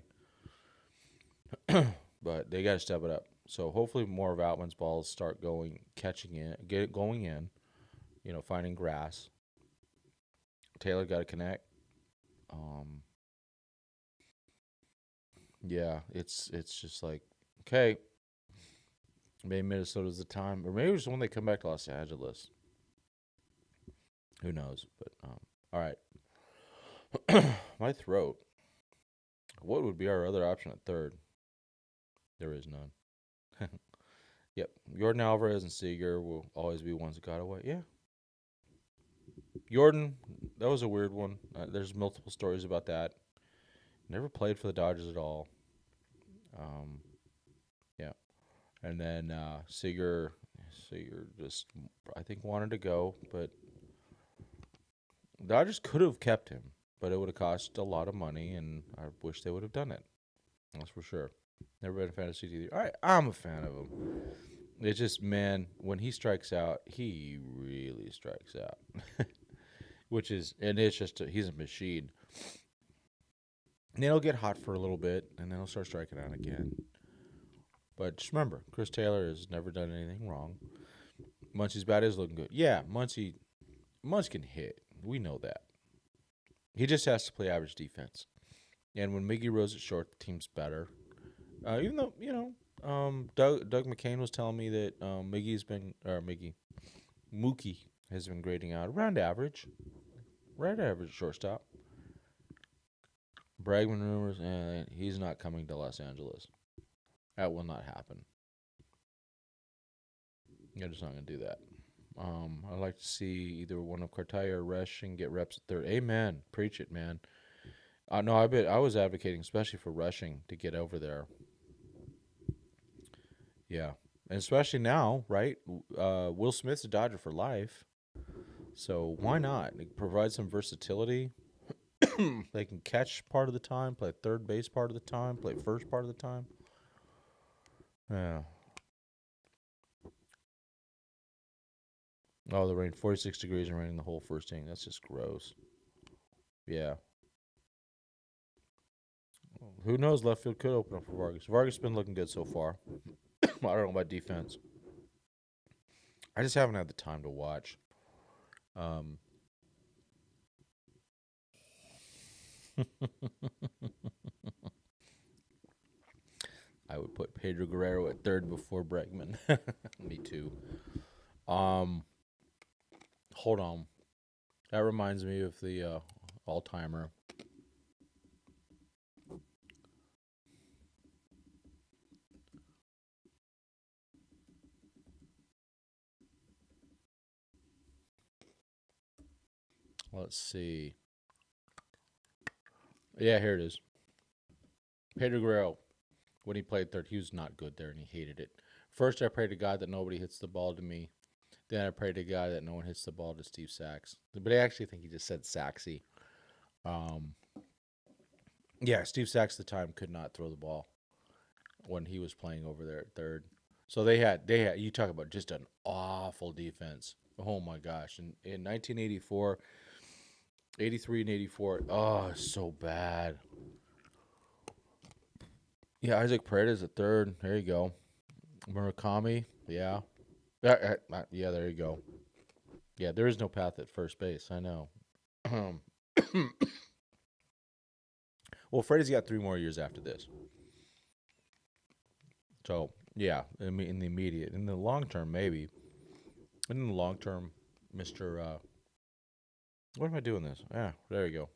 But they got to step it up. So hopefully more of Outman's balls start going in, finding grass. Taylor got to connect. Yeah, it's just like, okay, maybe Minnesota's the time, or maybe it's when they come back to Los Angeles. Who knows? But all right, my throat. What would be our other option at third? There is none. Yep, Jordan Alvarez and Seager will always be ones that got away. Yeah, Jordan, that was a weird one. There's multiple stories about that. Never played for the Dodgers at all. Yeah. And then Seager just, I think, wanted to go, but the Dodgers could have kept him, but it would have cost a lot of money, and I wish they would have done it. That's for sure. Never been a fan of CT3. I'm a fan of him. It's just, man, when he strikes out, he really strikes out. And it's just, he's a machine. And he'll get hot for a little bit, and then he'll start striking out again. But just remember, Chris Taylor has never done anything wrong. Muncy's bat is looking good. Yeah, Muncy can hit. We know that. He just has to play average defense. And when Miggy Rose at short, the team's better. Even though, Doug McCain was telling me that Mookie has been grading out around average. Right average shortstop. Bregman rumors, and he's not coming to Los Angeles. That will not happen. You're just not going to do that. I'd like to see either one of Cartaya or Rushing get reps at third. Amen. Preach it, man. No, I was advocating especially for Rushing to get over there. Yeah. And especially now, right? Will Smith's a Dodger for life. So why not? It provides some versatility. They can catch part of the time, play third base part of the time, play first part of the time. Yeah. Oh, the rain, 46 degrees and raining the whole first inning. That's just gross. Yeah. Who knows? Left field could open up for Vargas. Vargas has been looking good so far. I don't know about defense. I just haven't had the time to watch. I would put Pedro Guerrero at third before Bregman. Me too. Hold on. That reminds me of the all-timer. Let's see. Yeah, here it is. Pedro Guerrero, when he played third, he was not good there, and he hated it. First, I pray to God that nobody hits the ball to me. Then I pray to God that no one hits the ball to Steve Sachs. But I actually think he just said Saxy. Yeah, Steve Sachs at the time could not throw the ball when he was playing over there at third. So they had you talk about just an awful defense. Oh my gosh. In 1984, 83 and 84, oh, so bad. Yeah, Isaac Paredes at third. There you go. Murakami, yeah. Yeah, there you go. Yeah, there is no path at first base. I know. Well, Freddie's got 3 more years after this. So, yeah, I mean, in the immediate. In the long term, maybe. In the long term, Mr. What am I doing this? Yeah, there you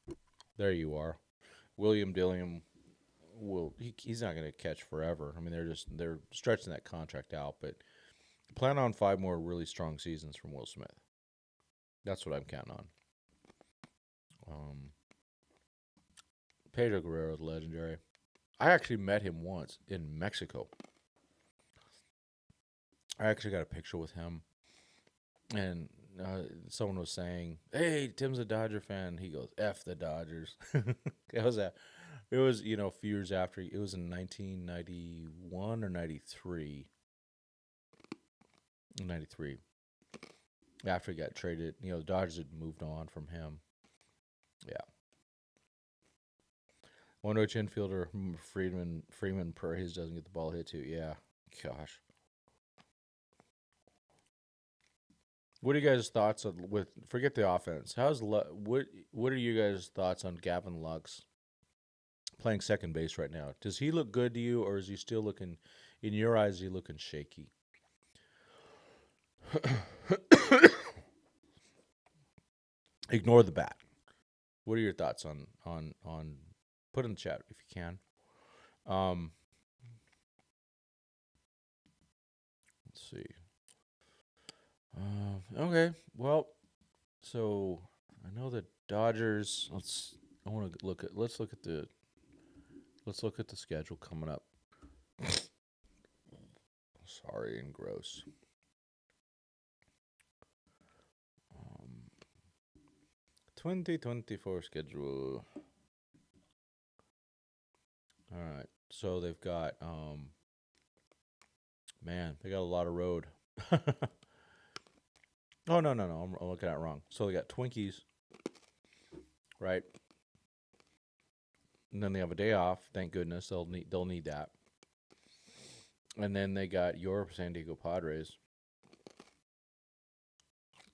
go. There you are. William Dilliam he's not going to catch forever. I mean, they're stretching that contract out, but plan on 5 more really strong seasons from Will Smith. That's what I'm counting on. Pedro Guerrero is legendary. I actually met him once in Mexico. I actually got a picture with him, and someone was saying, "Hey, Tim's a Dodger fan." He goes, "F the Dodgers." It was a few years after. It was in 1991 or 93. 93. After he got traded, the Dodgers had moved on from him. Yeah. Wonder which infielder Freeman Perez doesn't get the ball hit to. Yeah. Gosh. What are you guys' thoughts on forget the offense? What are you guys' thoughts on Gavin Lux playing second base right now? Does he look good to you, or is he still looking, in your eyes, is he looking shaky? Ignore the bat. What are your thoughts on put in the chat if you can. Let's see. Okay. Well, so I know the Dodgers. Let's look at the schedule coming up. Sorry and gross. 2024 schedule. All right. So they've got Man, they got a lot of road. Oh, no. I'm looking at it wrong. So they got Twinkies, right? And then they have a day off. Thank goodness. They'll need that. And then they got your San Diego Padres,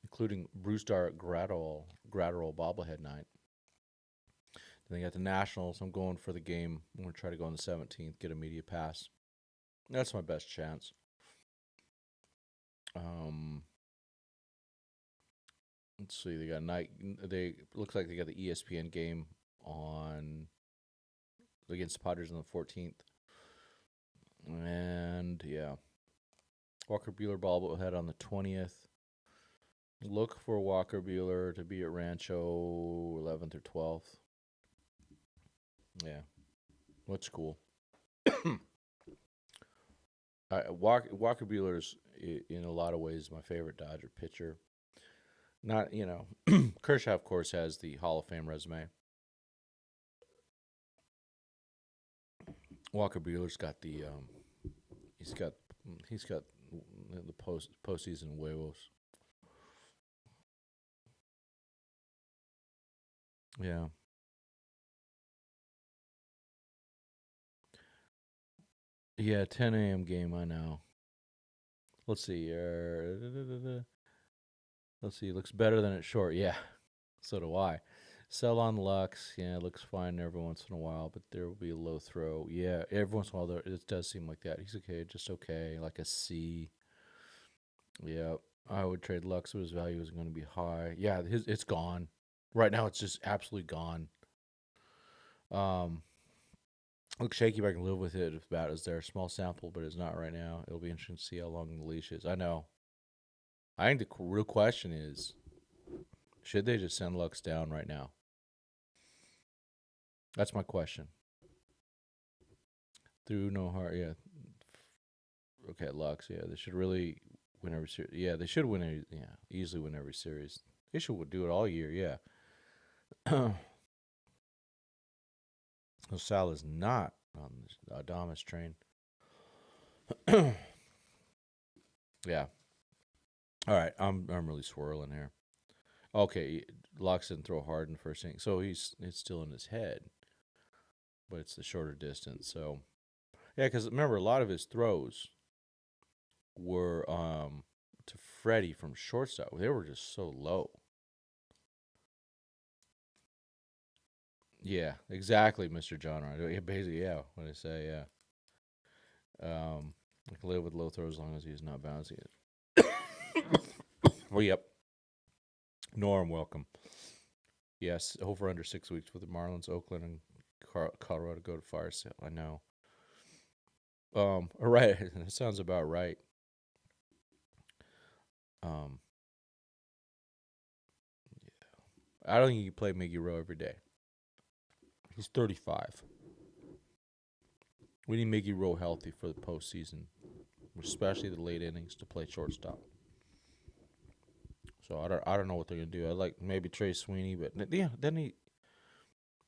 including Brewstar Gratterall bobblehead night. Then they got the Nationals. I'm going for the game. I'm going to try to go on the 17th, get a media pass. That's my best chance. Let's see. They got looks like they got the ESPN game on against the Padres on the 14th. And yeah, Walker Buehler bobblehead on the 20th. Look for Walker Buehler to be at Rancho 11th or 12th. Yeah, looks cool. Walker Buehler's in a lot of ways my favorite Dodger pitcher. Not, Kershaw, of course, has the Hall of Fame resume. Walker Buehler's got the he's got the postseason huevos. Yeah. Yeah, 10 a.m. game, I know. Let's see. Let's see. It looks better than it's short. Yeah, so do I. Sell on Lux. Yeah, it looks fine every once in a while, but there will be a low throw. Yeah, every once in a while, it does seem like that. He's okay, just okay, like a C. Yeah, I would trade Lux, but his value is going to be high. Yeah, it's gone. Right now, it's just absolutely gone. Looks shaky, but I can live with it if bat is there. Small sample, but it's not right now. It'll be interesting to see how long the leash is. I know. I think the real question is, should they just send Lux down right now? That's my question. Through no heart, yeah. Okay, Lux, yeah. They should really win every series. Yeah, they should win easily win every series. They should do it all year, yeah. Sal is not on the Adamas train. Yeah. All right, I'm really swirling here. Okay, Lux didn't throw hard in the first inning, so it's still in his head, but it's the shorter distance. So, yeah, because remember, a lot of his throws were to Freddie from shortstop. They were just so low. Yeah, exactly, Mr. John. Right? Basically, yeah. When I say, yeah. I can live with low throws as long as he's not bouncing it. Well, yep. Norm, welcome. Yes, over under 6 weeks with the Marlins, Oakland, and Colorado go to fire sale. I know. Right. That sounds about right. Yeah. I don't think you can play Miggy Rowe every day. He's 35. We need Miggy Rowe healthy for the postseason, especially the late innings to play shortstop. So I don't know what they're gonna do. I like maybe Trey Sweeney, but yeah, then he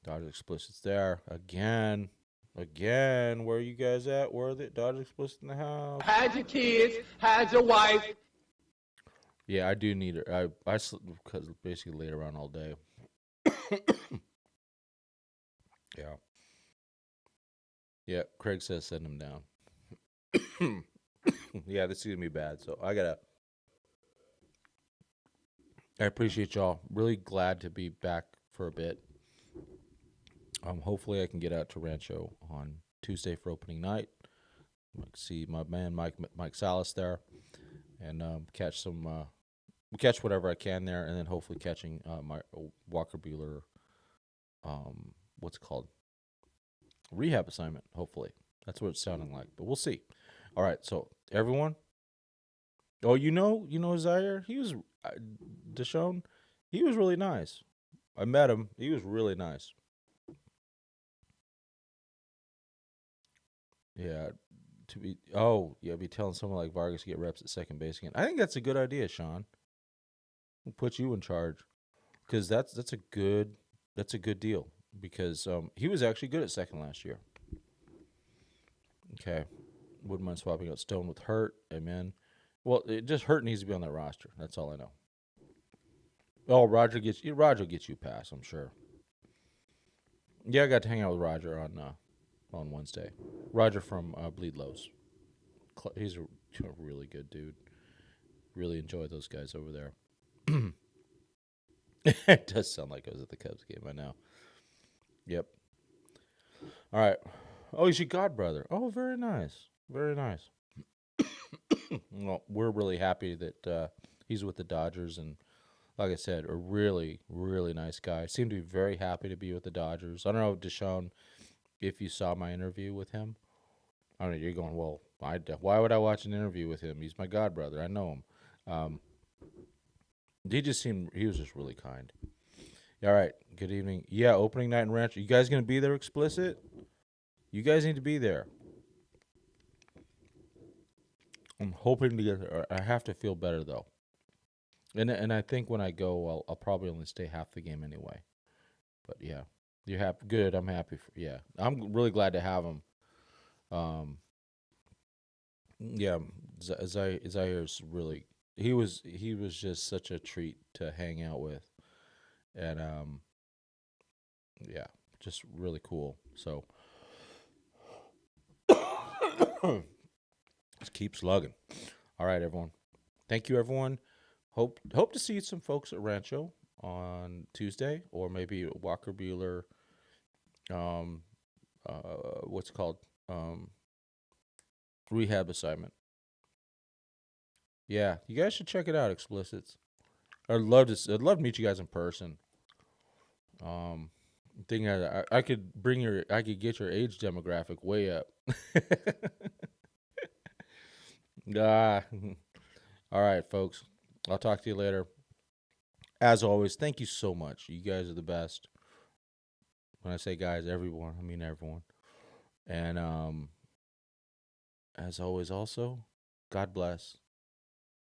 Dodgers explicit's there again. Where are you guys at? Where are the Dodgers explicit in the house? Hide your kids, hide your wife. Yeah, I do need it. I because basically laid around all day. Yeah. Yeah, Craig says send him down. Yeah, this is gonna be bad. So I appreciate y'all. Really glad to be back for a bit. Hopefully I can get out to Rancho on Tuesday for opening night. See my man Mike Salas there, and catch whatever I can there, and then hopefully catching my Walker Buehler, what's it called, rehab assignment. Hopefully that's what it's sounding like, but we'll see. All right, so everyone. Oh, Zyhir. He was Deshaun. He was really nice. I met him. He was really nice. Yeah, be telling someone like Vargas to get reps at second base again. I think that's a good idea, Sean. We'll put you in charge because that's a good deal because he was actually good at second last year. Okay, Wouldn't mind swapping out Stone with Hurt. Amen. Well, Hurt needs to be on that roster. That's all I know. Oh, Roger gets you a pass, I'm sure. Yeah, I got to hang out with Roger on Wednesday. Roger from Bleed Lows. He's a really good dude. Really enjoy those guys over there. It does sound like I was at the Cubs game. I know. Yep. All right. Oh, he's your god brother. Oh, very nice. Very nice. Well, we're really happy that he's with the Dodgers, and like I said, a really, really nice guy. Seemed to be very happy to be with the Dodgers. I don't know, Deshaun, if you saw my interview with him. I don't know. You're going, well, why would I watch an interview with him? He's my god brother. I know him. He was just really kind. All right. Good evening. Yeah, opening night in Rancho. You guys going to be there explicit? You guys need to be there. I'm hoping to get there. I have to feel better, though. And I think when I go, I'll probably only stay half the game anyway. But, yeah. You're happy? Good. I'm happy. Yeah. I'm really glad to have him. Yeah. Zyhir's really... He was just such a treat to hang out with. And, yeah, just really cool. So... Just keep slugging. All right, everyone. Thank you, everyone. Hope to see some folks at Rancho on Tuesday, or maybe Walker Bueller. What's it called? Rehab assignment. Yeah, you guys should check it out. Explicits. I'd love to meet you guys in person. Thing I could get your age demographic way up. Ah. All right, folks. I'll talk to you later. As always, thank you so much. You guys are the best. When I say guys, everyone, I mean everyone. And as always, also, God bless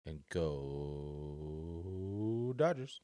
and go Dodgers.